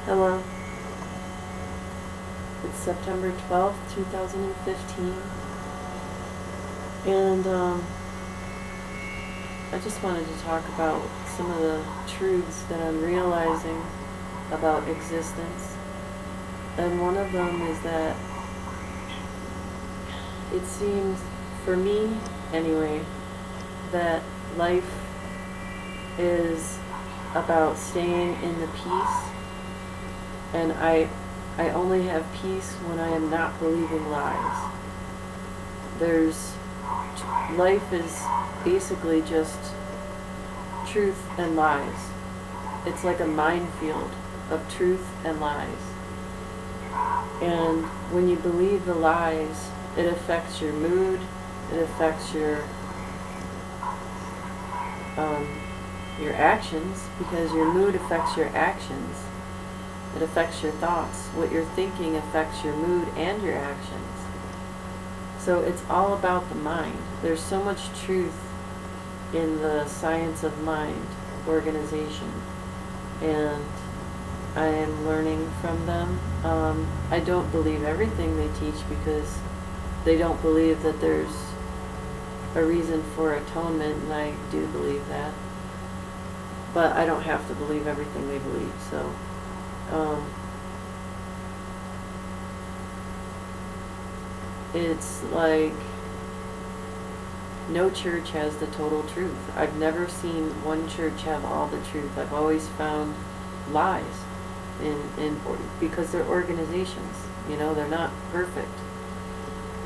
Hello. It's September 12th, 2015. And I just wanted to talk about some of the truths that I'm realizing about existence. And one of them is that it seems, for me anyway, that life is about staying in the peace, and I only have peace when I am not believing lies. Life is basically just truth and lies. It's like a minefield of truth and lies. And when you believe the lies, it affects your mood, it affects your actions, because your mood affects your actions. It affects your thoughts. What you're thinking affects your mood and your actions. So it's all about the mind. There's so much truth in the science of mind organization, and I am learning from them. I don't believe everything they teach, because they don't believe that there's a reason for atonement, and I do believe that. But I don't have to believe everything they believe, so it's like no church has the total truth. I've never seen one church have all the truth. I've always found lies because they're organizations. They're not perfect.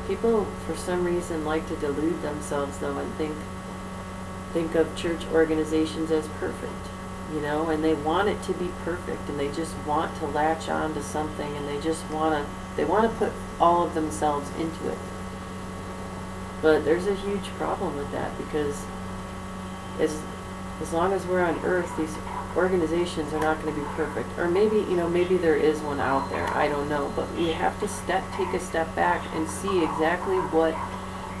People, for some reason, like to delude themselves, though, and think of church organizations as perfect, and they want it to be perfect, and they just want to latch on to something, and they want to put all of themselves into it. But there's a huge problem with that, because as long as we're on earth, these organizations are not going to be perfect. Or maybe there is one out there, I don't know, but we have to take a step back and see exactly what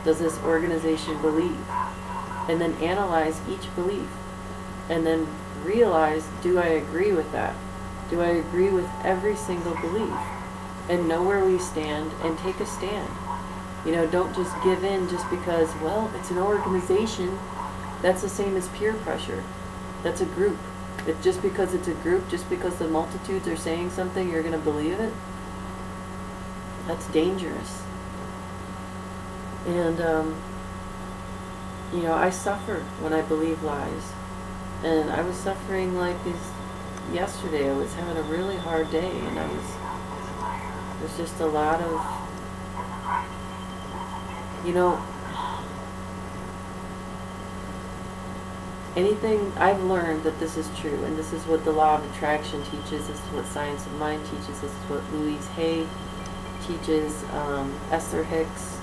does this organization believe, and then analyze each belief, and then realize, do I agree with that? Do I agree with every single belief? And know where we stand and take a stand. Don't just give in just because, well, it's an organization. That's the same as peer pressure. That's a group. Just because it's a group, just because the multitudes are saying something, you're going to believe it? That's dangerous. And, I suffer when I believe lies. And I was suffering like this yesterday. I was having a really hard day, and there's just a lot of, anything. I've learned that this is true, and this is what the law of attraction teaches, this is what science of mind teaches, this is what Louise Hay teaches, Esther Hicks.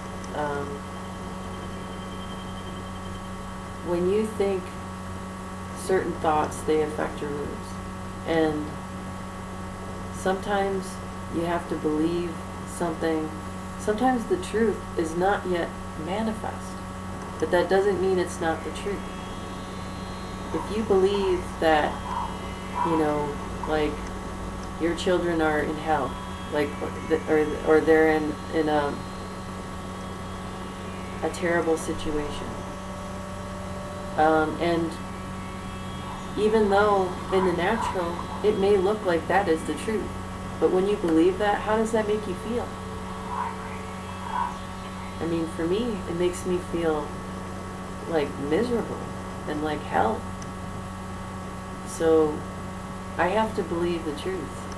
When you think certain thoughts, they affect your moods. And sometimes you have to believe something. Sometimes the truth is not yet manifest, but that doesn't mean it's not the truth. If you believe that, like your children are in hell, like, or they're in a terrible situation, and even though in the natural it may look like that is the truth, but when you believe that, how does that make you feel? I mean, for me, it makes me feel like miserable and like hell. So I have to believe the truth,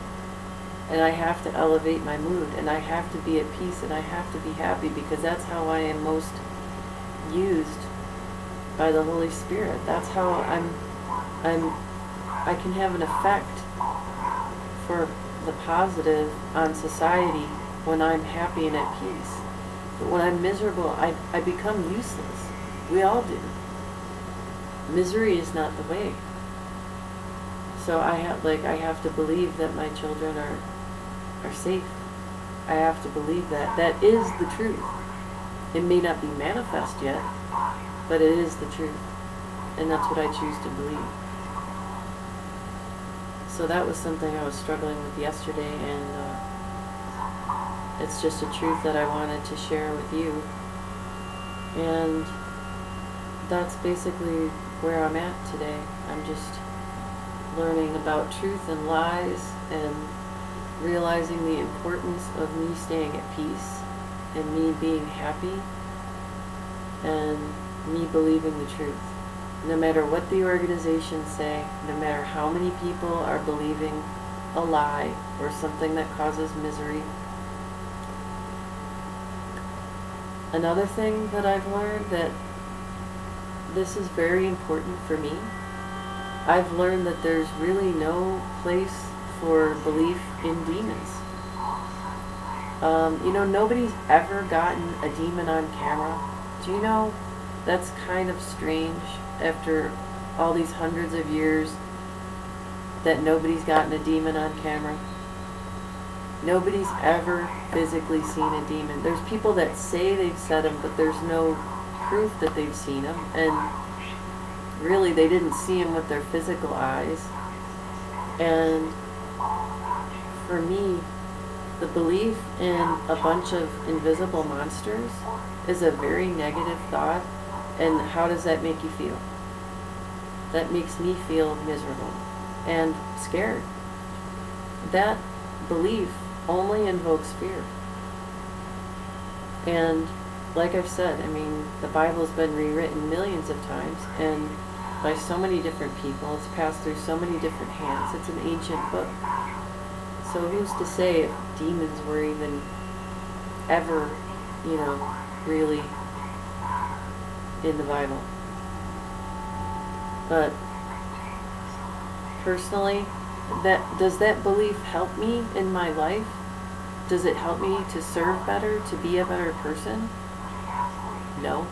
and I have to elevate my mood, and I have to be at peace, and I have to be happy, because that's how I am most used by the Holy Spirit. That's how I can have an effect for the positive on society when I'm happy and at peace. But when I'm miserable, I become useless. We all do. Misery is not the way. So I have to believe that my children are safe. I have to believe that. That is the truth. It may not be manifest yet, but it is the truth. And that's what I choose to believe. So that was something I was struggling with yesterday, and it's just a truth that I wanted to share with you. And that's basically where I'm at today. I'm just learning about truth and lies and realizing the importance of me staying at peace and me being happy and me believing the truth. No matter what the organizations say, no matter how many people are believing a lie or something that causes misery. Another thing that I've learned, that this is very important for me, I've learned that there's really no place for belief in demons. Nobody's ever gotten a demon on camera. Do you know that's kind of strange after all these hundreds of years that nobody's gotten a demon on camera? Nobody's ever physically seen a demon. There's people that say they've seen them, but there's no proof that they've seen them. And really, they didn't see them with their physical eyes. And for me, the belief in a bunch of invisible monsters is a very negative thought. And how does that make you feel? That makes me feel miserable and scared. That belief only invokes fear. And like I've said, the Bible's been rewritten millions of times and by so many different people. It's passed through so many different hands. It's an ancient book. So who's to say if demons were even ever, really in the Bible? But personally, does that belief help me in my life? Does it help me to serve better, to be a better person? No.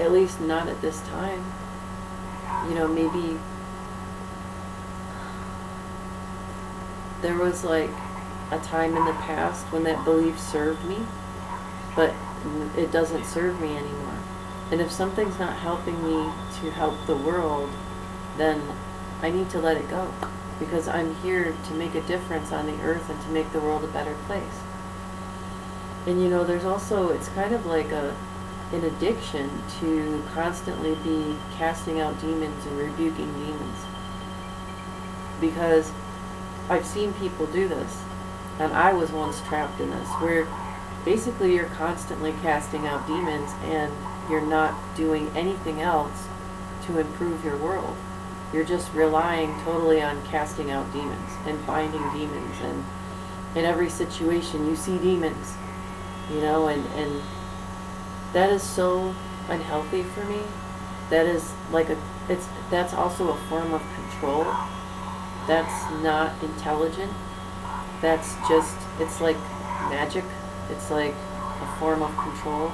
At least not at this time. Maybe there was like a time in the past when that belief served me, but it doesn't serve me anymore. And if something's not helping me to help the world, then I need to let it go, because I'm here to make a difference on the earth and to make the world a better place. And there's also, it's kind of like an addiction to constantly be casting out demons and rebuking demons. Because I've seen people do this, and I was once trapped in this, where basically you're constantly casting out demons and you're not doing anything else to improve your world. You're just relying totally on casting out demons and binding demons, and in every situation you see demons, and that is so unhealthy for me. That is like that's also a form of control. That's not intelligent. That's just, it's like magic. It's like a form of control.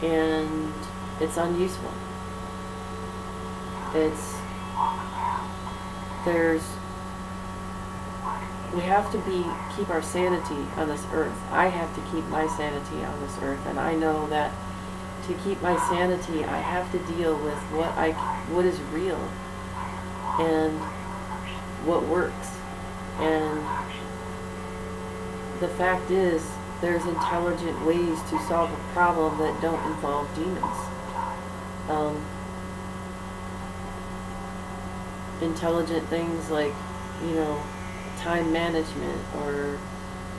And it's unuseful. We have to keep our sanity on this earth. I have to keep my sanity on this earth, and I know that to keep my sanity, I have to deal with what is real and what works. And the fact is, there's intelligent ways to solve a problem that don't involve demons. Intelligent things like, time management or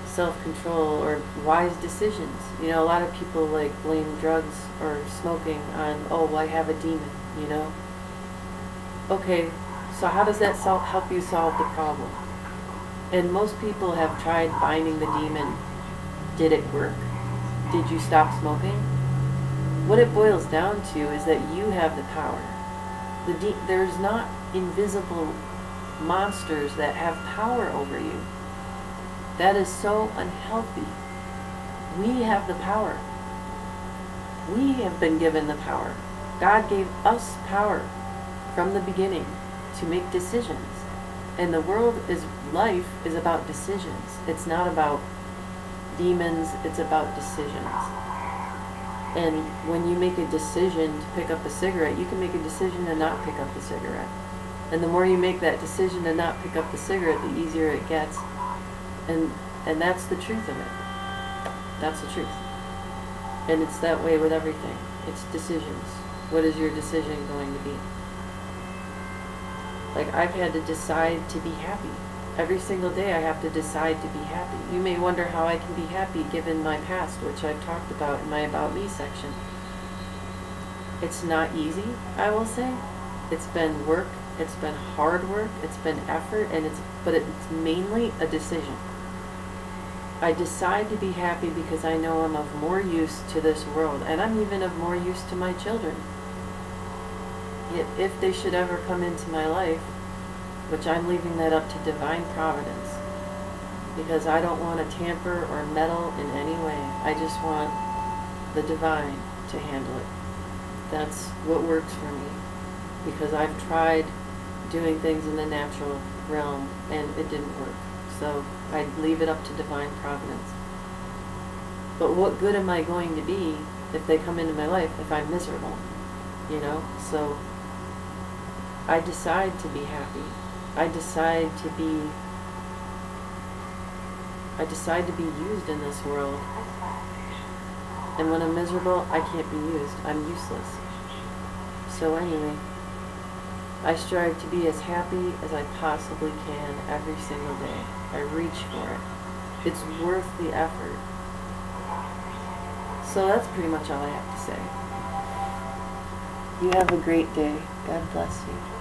self-control or wise decisions. A lot of people blame drugs or smoking on, I have a demon, Okay, so how does that help you solve the problem? And most people have tried binding the demon. Did it work? Did you stop smoking? What it boils down to is that you have the power. There's not invisible monsters that have power over you. That is so unhealthy. We have the power. We have been given the power. God gave us power from the beginning to make decisions. And life is about decisions. It's not about demons, it's about decisions. And when you make a decision to pick up a cigarette, you can make a decision to not pick up the cigarette. And the more you make that decision to not pick up the cigarette, the easier it gets. And that's the truth of it. That's the truth. And it's that way with everything. It's decisions. What is your decision going to be? Like, I've had to decide to be happy. Every single day I have to decide to be happy. You may wonder how I can be happy given my past, which I've talked about in my About Me section. It's not easy, I will say. It's been work, it's been hard work, it's been effort, but it's mainly a decision. I decide to be happy because I know I'm of more use to this world, and I'm even of more use to my children. If they should ever come into my life, which I'm leaving that up to divine providence, because I don't want to tamper or meddle in any way. I just want the divine to handle it. That's what works for me, because I've tried doing things in the natural realm and it didn't work. So I leave it up to divine providence. But what good am I going to be if they come into my life if I'm miserable? You know? So I decide to be happy. I decide to be used in this world. And when I'm miserable, I can't be used. I'm useless. So anyway, I strive to be as happy as I possibly can every single day. I reach for it. It's worth the effort. So that's pretty much all I have to say. You have a great day. God bless you.